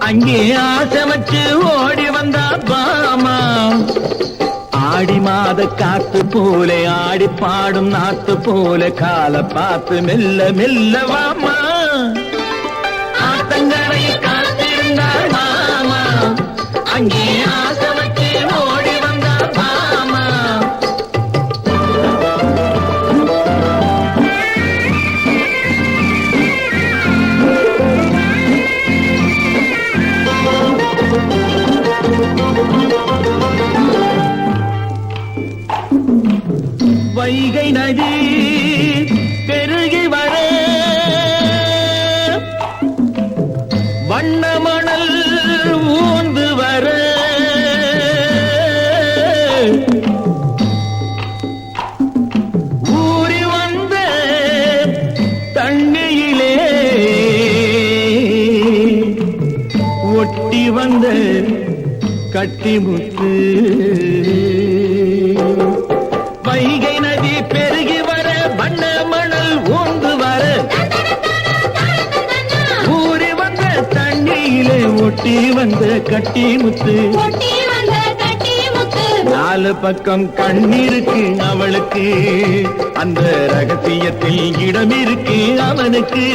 அங்கே ஆசை வச்சு ஓடி வந்தா பாமா. ஆடி மாத காத்து போல ஆடி பாடும் நாத்து போல கால பார்த்து மெல்ல மெல்ல வாமா. ஆத்தங்கரை காத்திருந்தார் மாமா, அங்கே ஆசை வச்சு ஓடி வந்தா பாமா. வைகை நதி பெருகி வர வண்ண மணல் ஊந்து வர ஊறி வந்த தண்ணியிலே ஒட்டி வந்த கட்டிமுத்து. வைகை நதி பெருகி வர வண்ண மணல் ஊந்து வர ஊறி வந்த தண்ணியிலே ஒட்டி வந்த கட்டிமுத்து. நாலு பக்கம் கண்ணிருக்கு அவளுக்கு, அந்த ரகசியத்தில் இடம் இருக்கு அவனுக்கு.